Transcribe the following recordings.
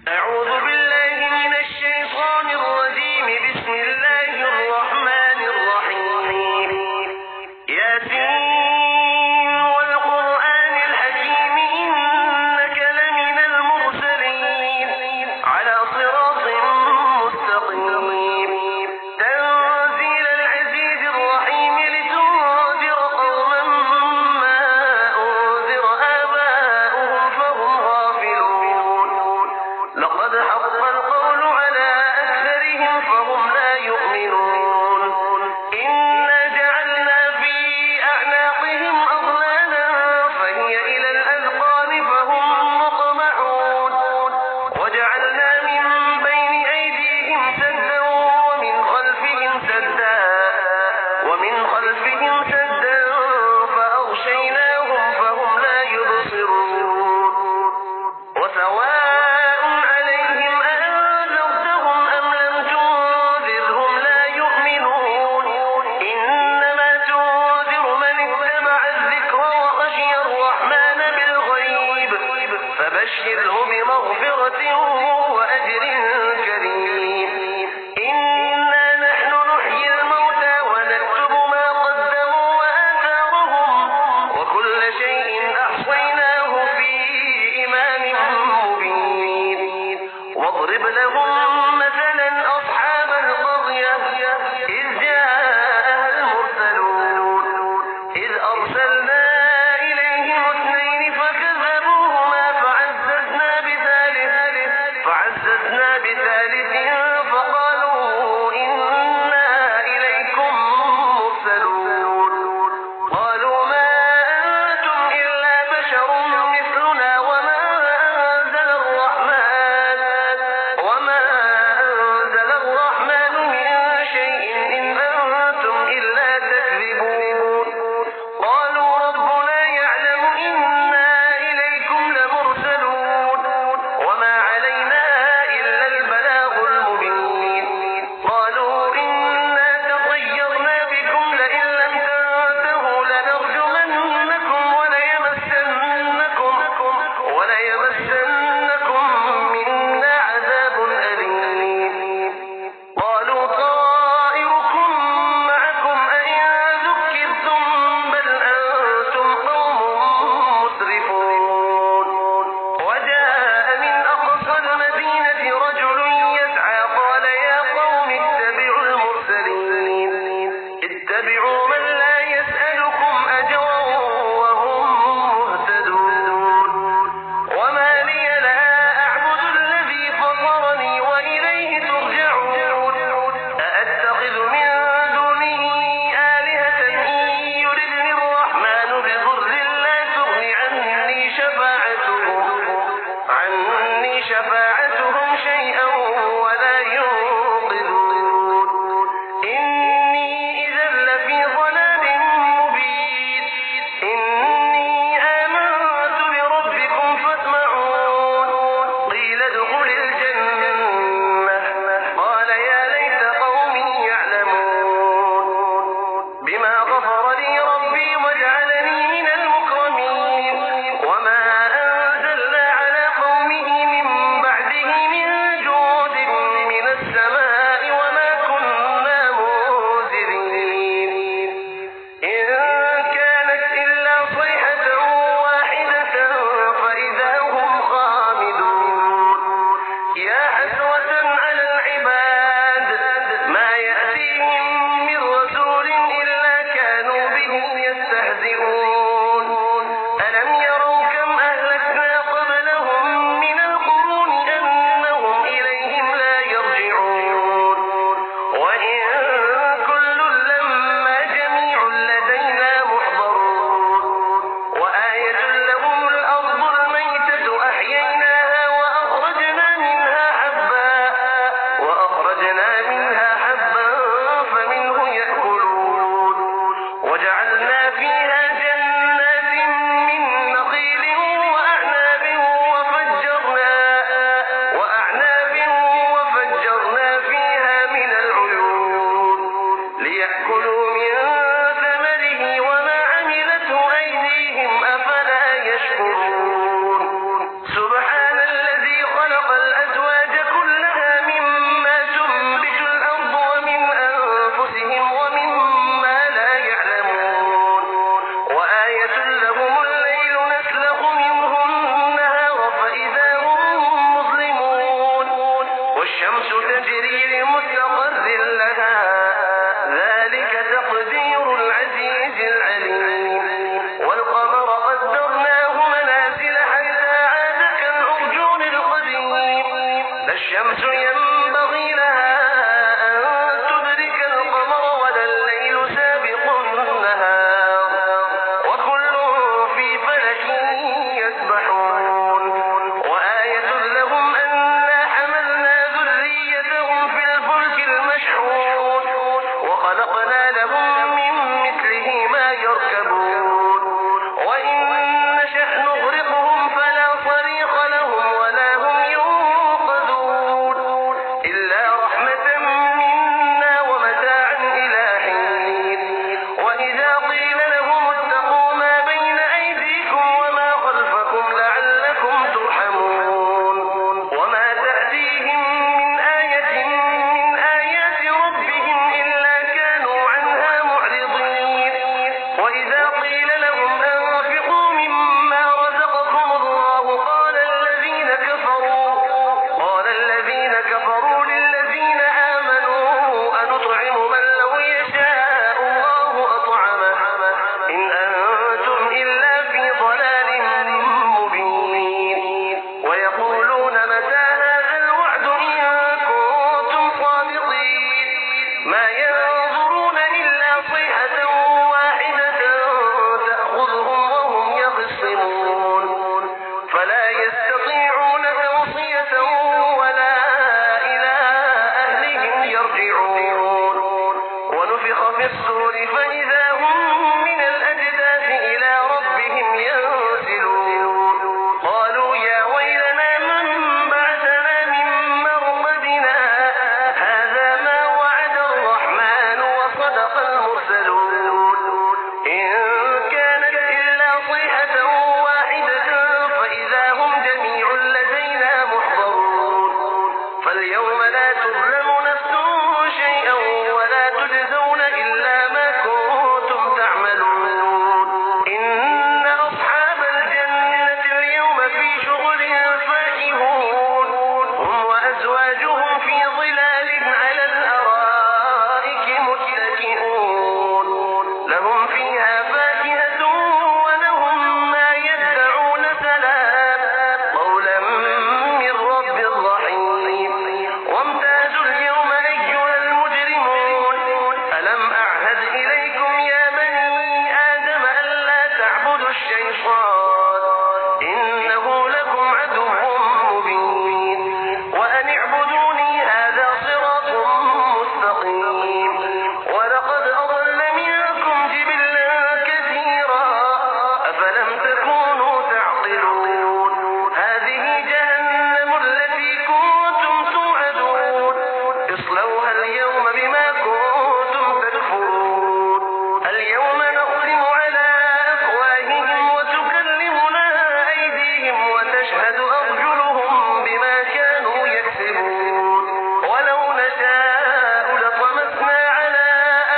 أعوذ بالله من الشيطان الرجيم. بسم الله الرحمن الرحيم. ياسين والقرآن الحكيم إنك لمن المرسلين على صراط مستقيم. تنزيل العزيز الرحيم لتنذر قوما ما أنذر آباؤهم فهم غافلون. لقد حق القول على أكثرهم فهم لا يؤمنون. إنا جعلنا في أعناقهم أغلالا فهي إلى الأذقان فهم مقمحون. وجعلنا من بين أيديهم سدا ومن خلفهم سدا فأغشيناهم فهم لا يبصرون. وسواء عليهم أنذرتهم أم لم تنذرهم لا يؤمنون. إنما تنذر من اتبع الذكر وخشي الرحمن بالغيب فبشره بمغفرة وأجر كريم. إنا نحن نحيي الموتى ونكتب ما قدموا وآثارهم وكل شيء أحصيناه في إمام مبين. واضرب لهم مثلا أصحاب القرية إذ جاءها المرسلون إذ أرسلنا إليهم اثنين فكذبوهما فعززنا بثالث فقالوا إنا إليكم مرسلون. قالوا ما أنتم إلا بشر مثلنا وما والشمس تجري لمستقر لها ذلك تقدير العزيز العليم والقمر قدرناه منازل حتى عاد كالعرجون القديم لا الشمس ينبغي لها أن تدرك القمر ولا الليل سابق النهار وكل في فلك يسبحون وآية لهم أنا حملنا ذريتهم في الفلك المشحون وخلقنا لهم من مثله ما يركبون وإن نشأ نغرقهم فلا صريخ لهم ولا هم ينقذون إلا رحمة منا ومتاعا إلى حين وإذا قيل لهم اتقوا ما بين أيديكم وما خلفكم لعلكم ترحمون وما تأتيهم من آية من آيات ربهم إلا كانوا عنها معرضين وإذا قيل لهم أنفقوا مما رزقكم الله قال الذين كفروا للذين آمنوا أنطعم من لو يشاء الله أطعمه إن أنتم إلا في ضلال مبين ويقولون متى هذا الوعد إن كنتم صادقين ما ينظرون إلا صيحة واحدة تأخذهم وهم يخصمون فلا يستطيعون توصية ولا إلى أهلهم يرجعون ونفخ في الصور فإذا هم من الأجداث إلى ربهم ينسلون قالوا يا ويلنا من بعثنا من مرقدنا هذا ما وعد الرحمن وصدق المرسلون إن كانت إلا صيحة واحدة فإذا هم جميع لدينا محضرون فاليوم لا تظلم نفس شيئا ولا تجزون إلا ما كنتم تعملون إن أصحاب الجنة اليوم في شغل فاكهون هم وأزواجهم في ظلال على الأرائك متكئون لهم فيها فاكهة ولهم ما يدعون سلام قولا من رب رحيم وامتازوا اليوم أيها المجرمون ألم أعهد إليكم يا بني آدم ألا تعبدوا الشيطان إنه لكم عدو مبين وأن اعبدوني هذا صراط مستقيم ولقد أضل منكم جبلا كثيرا أفلم تكونوا تعقلون هذه جهنم التي كنتم توعدون اصلوها اليوم بما كنتم تكفرون اليوم نختم على أفواههم وتكلمنا أيديهم وتشهد أرجلهم بما كانوا يكسبون ولو نشاء لطمسنا على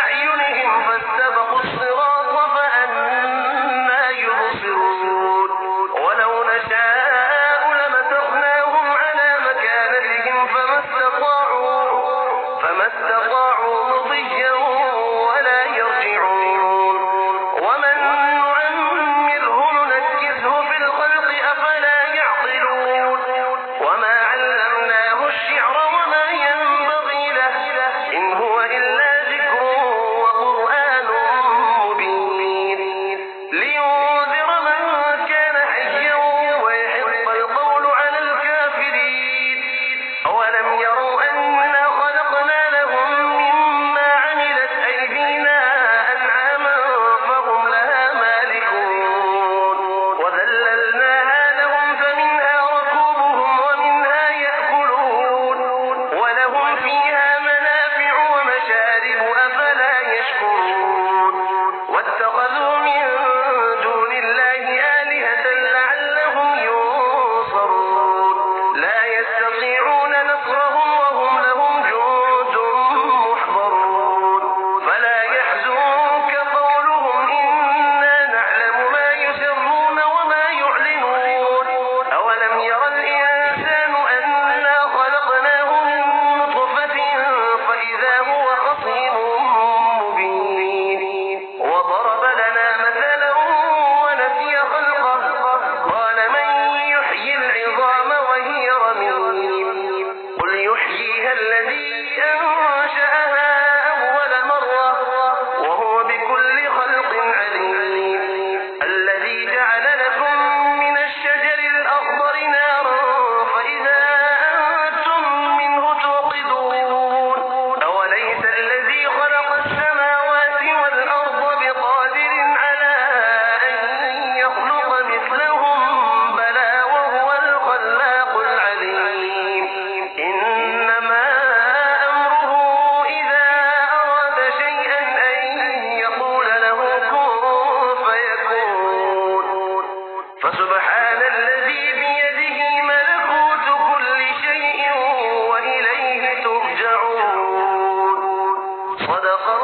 أعينهم فاستبقوا الصراط فأنى يبصرون ولو نشاء لمسخناهم على مكانتهم فما استطاعوا مضيا ولا يرجعون ومن نعمره ننكسه في الخلق أفلا يعقلون وما علمناه الشعر وما ينبغي له إن هو إلا ذكر وقرآن مبين لينذر من كان حيا ويحيى صدق